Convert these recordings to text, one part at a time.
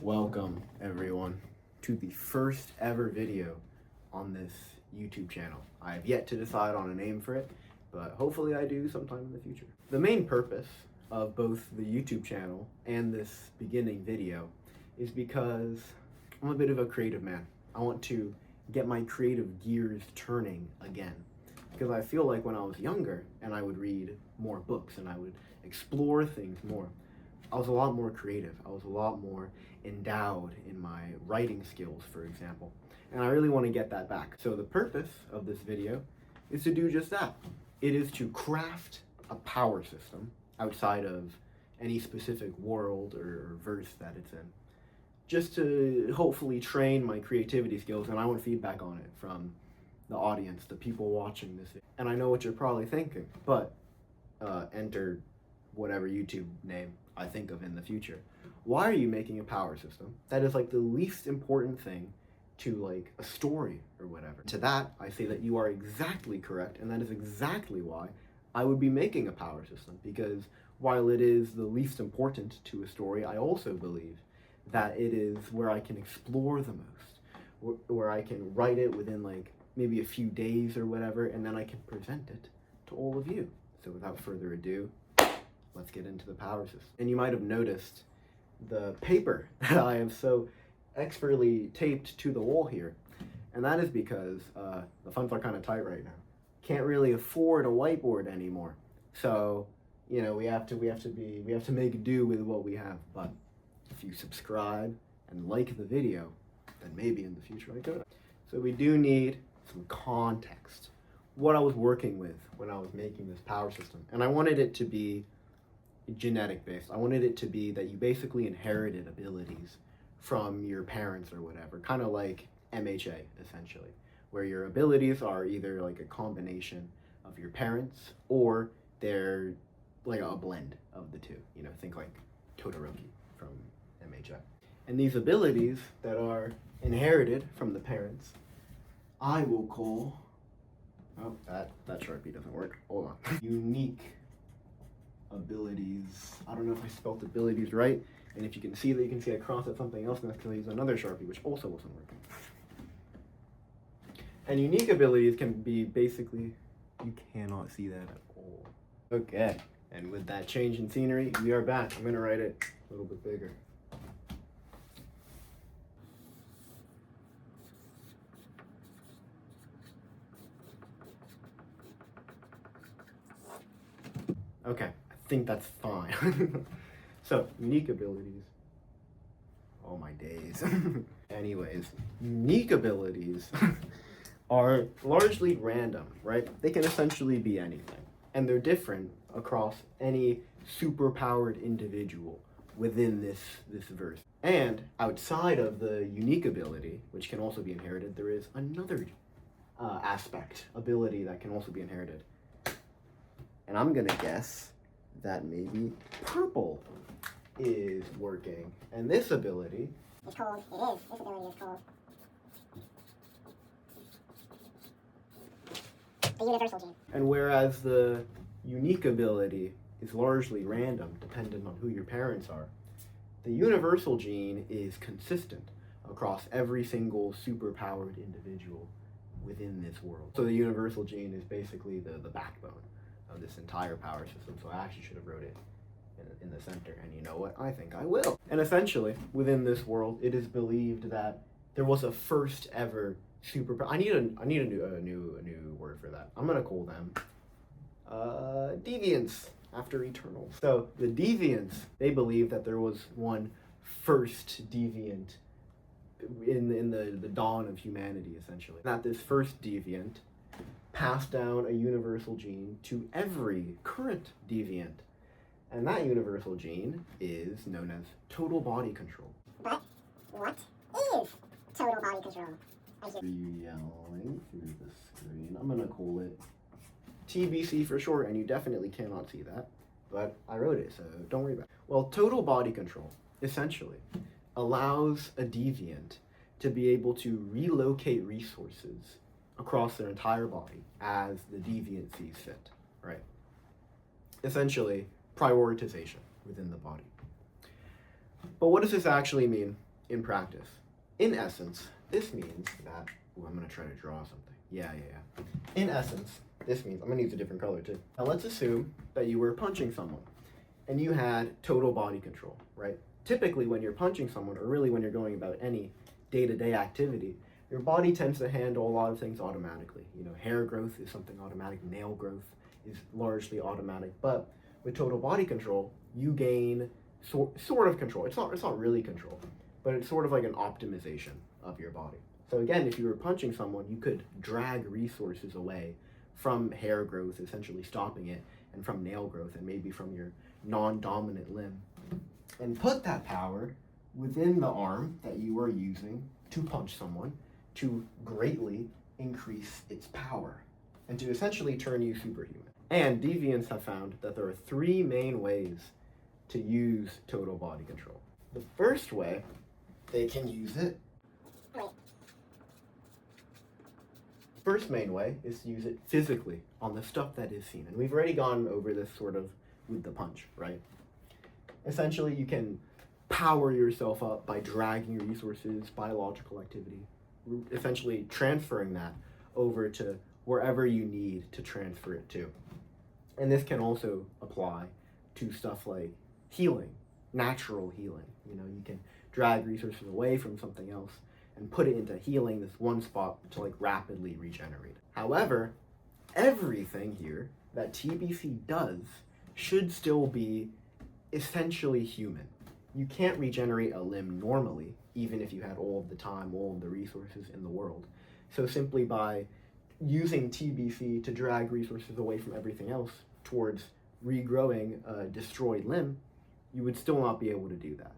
Welcome everyone to the first ever video on this YouTube channel. I have yet to decide on a name for it, but hopefully I do sometime in the future. The main purpose of both the YouTube channel and this beginning video is because I'm a bit of a creative man. I want to get my creative gears turning again, because I feel like when I was younger and I would read more books and I would explore things more, I was a lot more creative. I was a lot more endowed in my writing skills, for example. And I really want to get that back. So the purpose of this video is to do just that. It is to craft a power system outside of any specific world or verse that it's in, just to hopefully train my creativity skills. And I want feedback on it from the audience, the people watching this. And I know what you're probably thinking, but enter whatever YouTube name I think of in the future. Why are you making a power system that is like the least important thing to like a story or whatever? To that, I say that you are exactly correct, and that is exactly why I would be making a power system, because while it is the least important to a story, I also believe that it is where I can explore the most, where I can write it within like maybe a few days or whatever, and then I can present it to all of you. So without further ado, let's get into the power system. And you might have noticed the paper that I have so expertly taped to the wall here. And that is because the funds are kind of tight right now. Can't really afford a whiteboard anymore. So, you know, we have to make do with what we have. But if you subscribe and like the video, then maybe in the future I could. So we do need some context. What I was working with when I was making this power system. And I wanted it to be genetic based. I wanted it to be that you basically inherited abilities from your parents or whatever, kind of like MHA essentially, where your abilities are either like a combination of your parents or they're like a blend of the two. You know, think like Todoroki from MHA. And these abilities that are inherited from the parents, I will call, oh, that Sharpie doesn't work. Hold on. Unique abilities. I don't know if I spelled abilities right, and if you can see that, you can see I crossed out something else next to use another Sharpie, which also wasn't working. And unique abilities can be basically, you cannot see that at all. Okay, and with that change in scenery, we are back. I'm gonna write it a little bit bigger. Okay, I think that's fine. So, unique abilities. Oh my days. Anyways, unique abilities are largely random, right? They can essentially be anything. And they're different across any superpowered individual within this verse. And outside of the unique ability, which can also be inherited, there is another ability that can also be inherited. And I'm gonna guess that maybe purple is working. And this ability is called, it is, this ability is called the universal gene. And whereas the unique ability is largely random, dependent on who your parents are, the universal gene is consistent across every single superpowered individual within this world. So the universal gene is basically the backbone of this entire power system. So I actually should have wrote it in the center, and you know what? I think I will. And essentially, within this world, it is believed that there was a first ever superpower. I need a new word for that. I'm gonna call them deviants after Eternals. So the deviants, they believe that there was one first deviant in the dawn of humanity, essentially. That this first deviant passed down a universal gene to every current deviant. And that universal gene is known as total body control. But what is total body control? Yelling through the screen. I'm gonna call it TBC for short, and you definitely cannot see that, but I wrote it, so don't worry about it. Well, total body control essentially allows a deviant to be able to relocate resources across their entire body as the deviant sees fit, right? Essentially, prioritization within the body. But what does this actually mean in practice. In essence, this means that, I'm going to try to draw something. Yeah. In essence, this means, I'm going to use a different color too. Now let's assume that you were punching someone and you had total body control, right? Typically when you're punching someone, or really when you're going about any day-to-day activity, your body tends to handle a lot of things automatically. Hair growth is something automatic, nail growth is largely automatic, but with total body control, you gain sort of control. It's not really control, but it's sort of like an optimization of your body. So again, if you were punching someone, you could drag resources away from hair growth, essentially stopping it, and from nail growth, and maybe from your non-dominant limb, and put that power within the arm that you are using to punch someone to greatly increase its power and to essentially turn you superhuman. And deviants have found that there are 3 main ways to use total body control. The first way they can use it, first main way is to use it physically on the stuff that is seen. And we've already gone over this sort of with the punch, right? Essentially, you can power yourself up by dragging resources, biological activity, essentially transferring that over to wherever you need to transfer it to. And this can also apply to stuff like healing, natural healing. You can drag resources away from something else and put it into healing this one spot to rapidly regenerate. However, everything here that TBC does should still be essentially human. You can't regenerate a limb normally, even if you had all of the time, all of the resources in the world. So simply by using TBC to drag resources away from everything else towards regrowing a destroyed limb, you would still not be able to do that.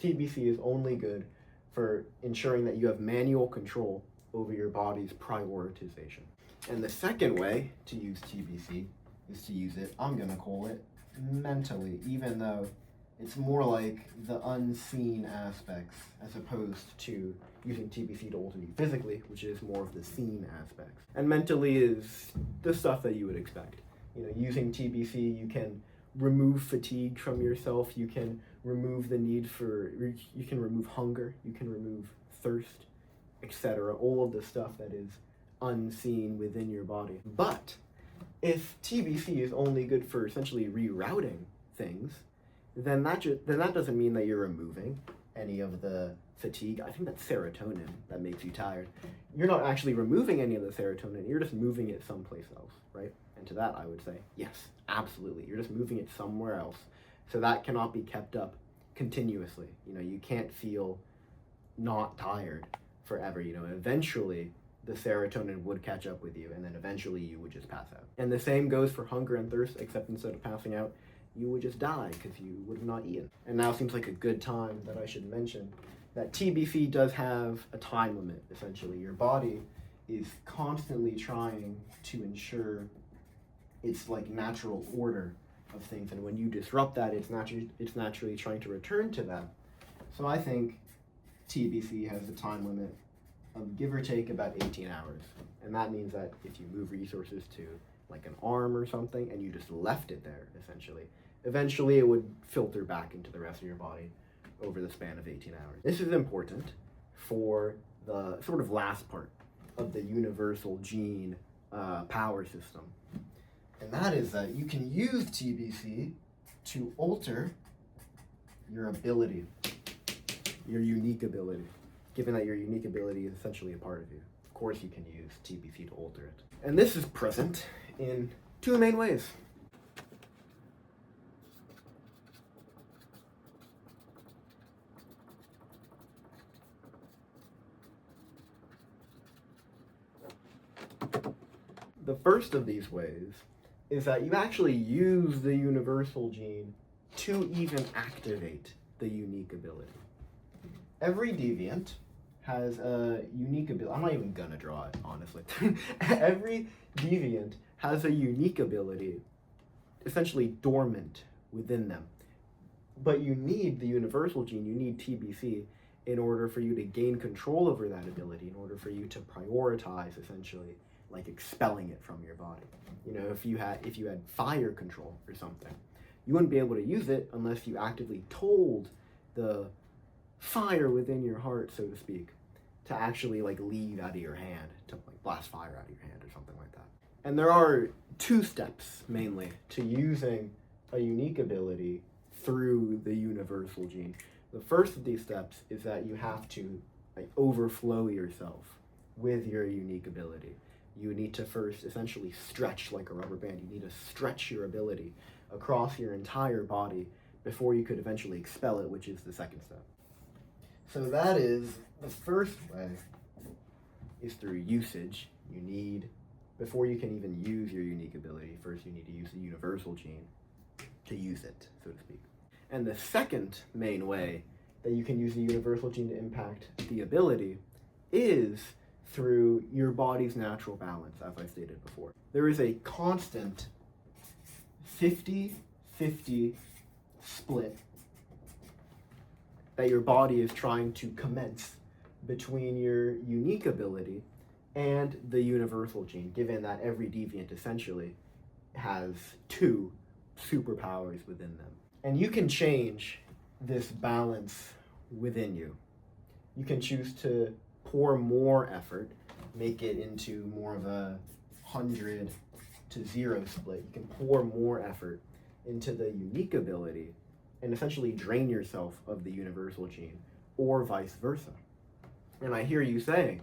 TBC is only good for ensuring that you have manual control over your body's prioritization. And the second way to use TBC is to use it, I'm gonna call it mentally, even though it's more like the unseen aspects as opposed to using TBC to alter you physically, which is more of the seen aspects. And mentally is the stuff that you would expect. Using TBC, you can remove fatigue from yourself, you can remove the need for, you can remove hunger, you can remove thirst, etc. All of the stuff that is unseen within your body. But if TBC is only good for essentially rerouting things, then that doesn't mean that you're removing any of the fatigue. I think that's serotonin that makes you tired. You're not actually removing any of the serotonin, you're just moving it someplace else, right? And to that I would say, yes, absolutely. You're just moving it somewhere else. So that cannot be kept up continuously. You can't feel not tired forever. Eventually the serotonin would catch up with you, and then eventually you would just pass out. And the same goes for hunger and thirst, except instead of passing out, you would just die because you would have not eaten. And now seems like a good time that I should mention that TBC does have a time limit, essentially. Your body is constantly trying to ensure its natural order of things, and when you disrupt that, it's naturally trying to return to that. So I think TBC has a time limit of give or take about 18 hours. And that means that if you move resources to an arm or something and you just left it there, essentially, eventually it would filter back into the rest of your body over the span of 18 hours. This is important for the sort of last part of the universal gene power system. And that is that you can use TBC to alter your ability, your unique ability, given that your unique ability is essentially a part of you. Of course you can use TBC to alter it. And this is present in 2 main ways. The first of these ways is that you actually use the universal gene to even activate the unique ability. Every deviant has a unique ability. I'm not even gonna draw it, honestly. Every deviant has a unique ability, essentially dormant within them. But you need the universal gene, you need TBC, in order for you to gain control over that ability, in order for you to prioritize, essentially, expelling it from your body. If you had fire control or something, you wouldn't be able to use it unless you actively told the fire within your heart, so to speak, to actually like leave out of your hand, to like blast fire out of your hand or something like that. And there are 2 steps mainly to using a unique ability through the universal gene. The first of these steps is that you have to like overflow yourself with your unique ability. You need to first essentially stretch like a rubber band. You need to stretch your ability across your entire body before you could eventually expel it, which is the second step. So that is the first way, is through usage. You need, before you can even use your unique ability, first you need to use the universal gene to use it, so to speak. And the second main way that you can use the universal gene to impact the ability is through your body's natural balance, as I stated before. There is a constant 50-50 split that your body is trying to commence between your unique ability and the universal gene, given that every deviant essentially has 2 superpowers within them. And you can change this balance within you. You can choose to pour more effort, make it into more of a 100-0 split. You can pour more effort into the unique ability and essentially drain yourself of the universal gene, or vice versa. And I hear you saying,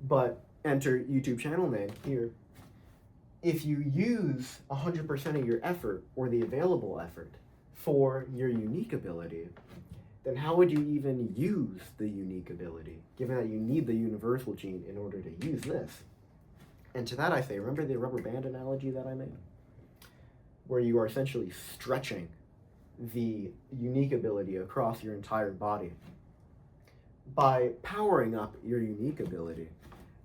but enter YouTube channel name here, if you use 100% of your effort, or the available effort, for your unique ability, then how would you even use the unique ability, given that you need the universal gene in order to use this? And to that I say, remember the rubber band analogy that I made? Where you are essentially stretching the unique ability across your entire body. By powering up your unique ability,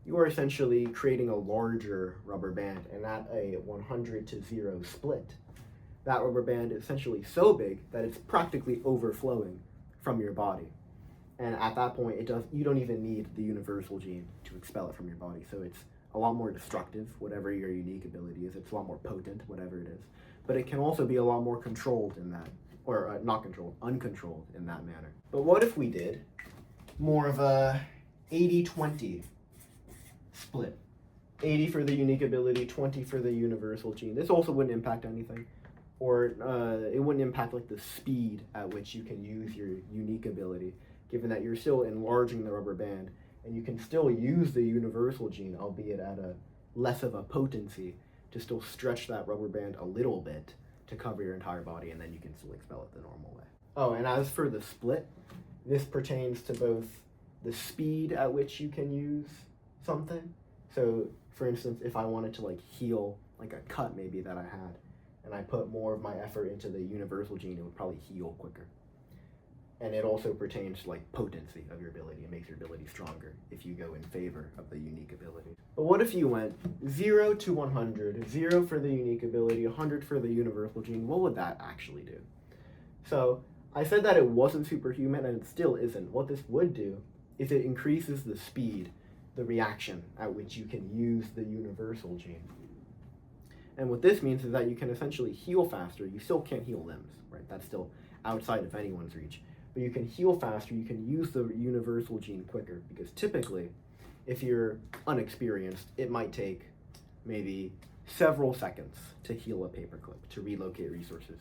you are essentially creating a larger rubber band, and at a 100-0 split, that rubber band is essentially so big that it's practically overflowing from your body. And at that point, you don't even need the universal gene to expel it from your body. So it's a lot more destructive, whatever your unique ability is. It's a lot more potent, whatever it is. But it can also be a lot more controlled in that, or not controlled, uncontrolled in that manner. But what if we did more of a 80-20 split? 80 for the unique ability, 20 for the universal gene. This also wouldn't impact anything. Or it wouldn't impact like the speed at which you can use your unique ability, given that you're still enlarging the rubber band, and you can still use the universal gene, albeit at a less of a potency, to still stretch that rubber band a little bit to cover your entire body, and then you can still expel it the normal way. Oh, and as for the split, this pertains to both the speed at which you can use something. So, for instance, if I wanted to like heal like a cut maybe that I had, and I put more of my effort into the universal gene, it would probably heal quicker. And it also pertains to like potency of your ability. It makes your ability stronger if you go in favor of the unique ability. But what if you went 0 to 100, 0 for the unique ability, 100 for the universal gene? What would that actually do? So I said that it wasn't superhuman, and it still isn't. What this would do is it increases the speed, the reaction at which you can use the universal gene. And what this means is that you can essentially heal faster. You still can't heal limbs, right? That's still outside of anyone's reach. But you can heal faster, you can use the universal gene quicker, because typically, if you're unexperienced, it might take maybe several seconds to heal a paperclip, to relocate resources.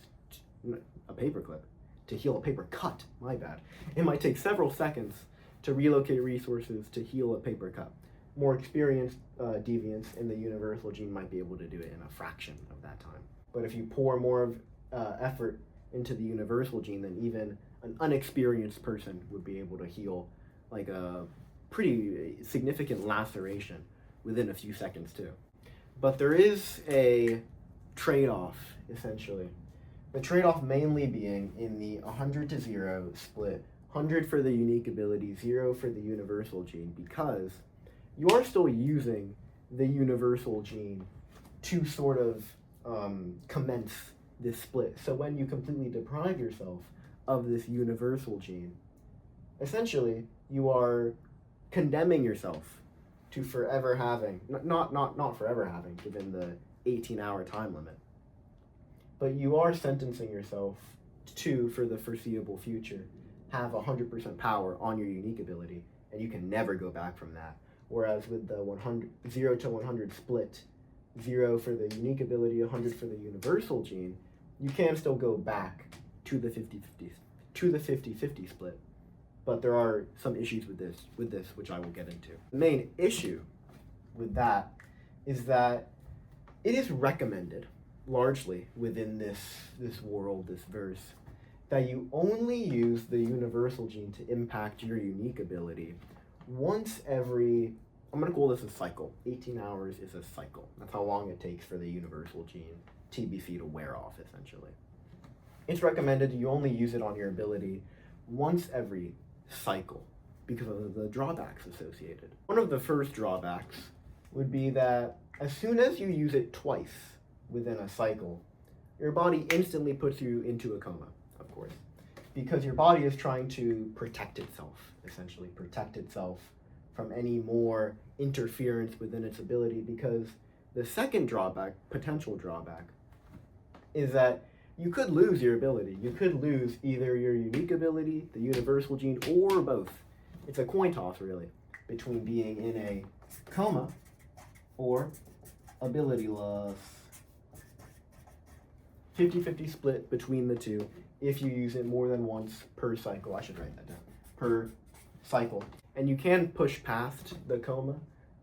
A paperclip? To heal a paper cut, my bad. It might take several seconds to relocate resources to heal a paper cut. More experienced deviants in the universal gene might be able to do it in a fraction of that time. But if you pour more of effort into the universal gene, then even an unexperienced person would be able to heal like a pretty significant laceration within a few seconds too. But there is a trade-off, essentially. The trade-off mainly being in the 100-0 split, 100 for the unique ability, 0 for the universal gene, because you are still using the universal gene to sort of commence this split. So when you completely deprive yourself of this universal gene, essentially you are condemning yourself to forever having, not forever having, given the 18-hour time limit, but you are sentencing yourself to, for the foreseeable future, have 100% power on your unique ability, and you can never go back from that. Whereas with the 0 to 100 split, 0 for the unique ability, 100 for the universal gene, you can still go back to the 50-50 split. But there are some issues with this, which I will get into. The main issue with that is that it is recommended, largely within this world, this verse, that you only use the universal gene to impact your unique ability once every, I'm going to call this a cycle. 18 hours is a cycle. That's how long it takes for the universal gene, TBC, to wear off, essentially. It's recommended you only use it on your ability once every cycle because of the drawbacks associated. One of the first drawbacks would be that as soon as you use it twice within a cycle, your body instantly puts you into a coma, of course, because your body is trying to protect itself, essentially protect itself from any more interference within its ability, because the second drawback, potential drawback, is that you could lose your ability. You could lose either your unique ability, the universal gene, or both. It's a coin toss, really, between being in a coma or ability loss. 50-50 split between the two if you use it more than once per cycle. I should write that down. Per cycle. And you can push past the coma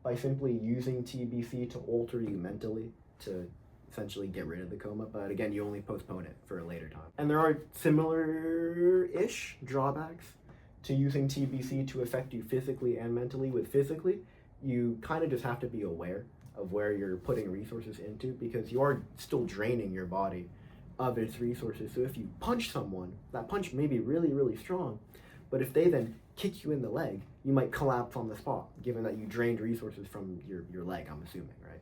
by simply using TBC to alter you mentally to essentially get rid of the coma, but again, you only postpone it for a later time. And there are similar-ish drawbacks to using TBC to affect you physically and mentally. With physically, you kind of just have to be aware of where you're putting resources into, because you are still draining your body of its resources. So if you punch someone, that punch may be really, really strong, but if they then kick you in the leg, you might collapse on the spot, given that you drained resources from your leg, I'm assuming, right?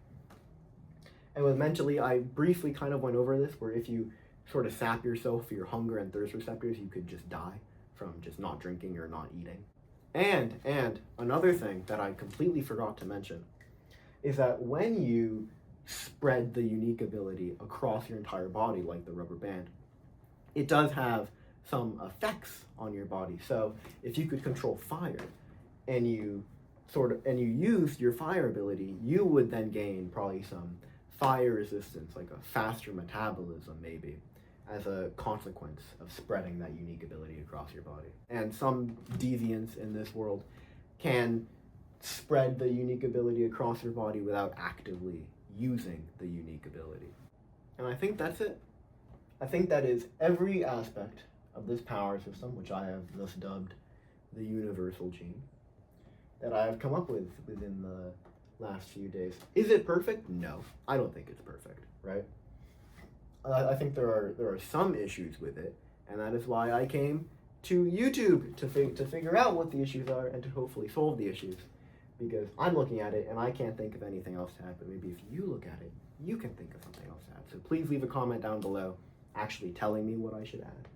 And with mentally, I briefly kind of went over this, where if you sort of sap yourself for your hunger and thirst receptors, you could just die from just not drinking or not eating. And another thing that I completely forgot to mention is that when you spread the unique ability across your entire body, like the rubber band, it does have some effects on your body. So if you could control fire and you use your fire ability, you would then gain probably some fire resistance, like a faster metabolism maybe, as a consequence of spreading that unique ability across your body. And some deviants in this world can spread the unique ability across your body without actively using the unique ability. And I think that's it. I think that is every aspect of this power system, which I have thus dubbed the universal gene, that I have come up with within the last few days. Is it perfect? No, I don't think it's perfect, right? I think there are some issues with it, and that is why I came to YouTube to figure out what the issues are and to hopefully solve the issues, because I'm looking at it and I can't think of anything else to add, but maybe if you look at it, you can think of something else to add. So please leave a comment down below actually telling me what I should add,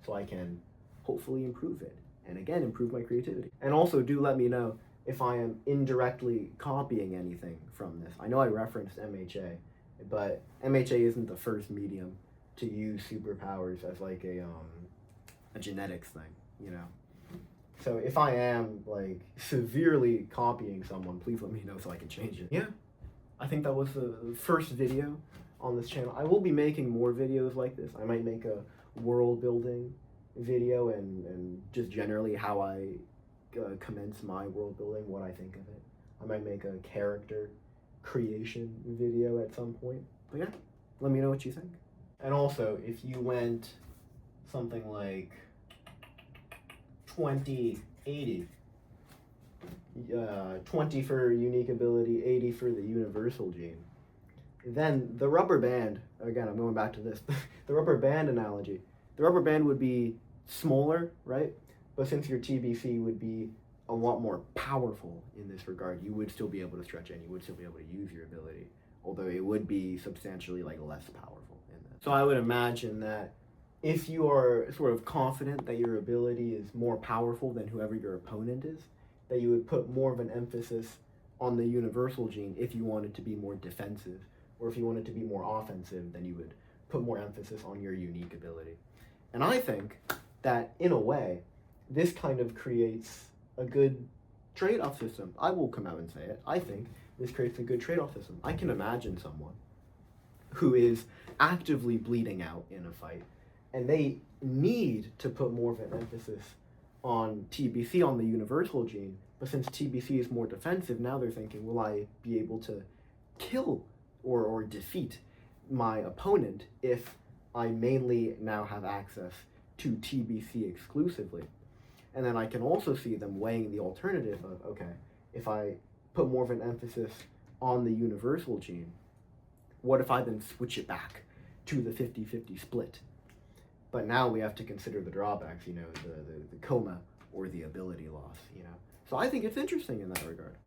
so I can hopefully improve it, and again, improve my creativity. And also do let me know if I am indirectly copying anything from this. I know I referenced MHA, but MHA isn't the first medium to use superpowers as like a genetics thing, you know? So if I am like severely copying someone, please let me know so I can change it. Yeah, I think that was the first video on this channel. I will be making more videos like this. I might make a world building video and just generally how I commence my world building, what I think of it. I might make a character creation video at some point. But yeah, let me know what you think. And also, if you went something like 20-80, 20 for unique ability, 80 for the universal gene, then the rubber band, again, I'm going back to this, the rubber band analogy, the rubber band would be smaller, right? But since your TBC would be a lot more powerful in this regard, you would still be able to stretch and you would still be able to use your ability, although it would be substantially like less powerful in that. So I would imagine that if you are sort of confident that your ability is more powerful than whoever your opponent is, that you would put more of an emphasis on the universal gene if you wanted to be more defensive, or if you wanted to be more offensive, then you would put more emphasis on your unique ability. And I think that, in a way, this kind of creates a good trade-off system. I will come out and say it. I think this creates a good trade-off system. I can imagine someone who is actively bleeding out in a fight, and they need to put more of an emphasis on TBC, on the universal gene, but since TBC is more defensive, now they're thinking, will I be able to kill or defeat my opponent if I mainly now have access to TBC exclusively? And then I can also see them weighing the alternative of, okay, if I put more of an emphasis on the universal gene, what if I then switch it back to the 50-50 split? But now we have to consider the drawbacks, the coma or the ability loss, So I think it's interesting in that regard.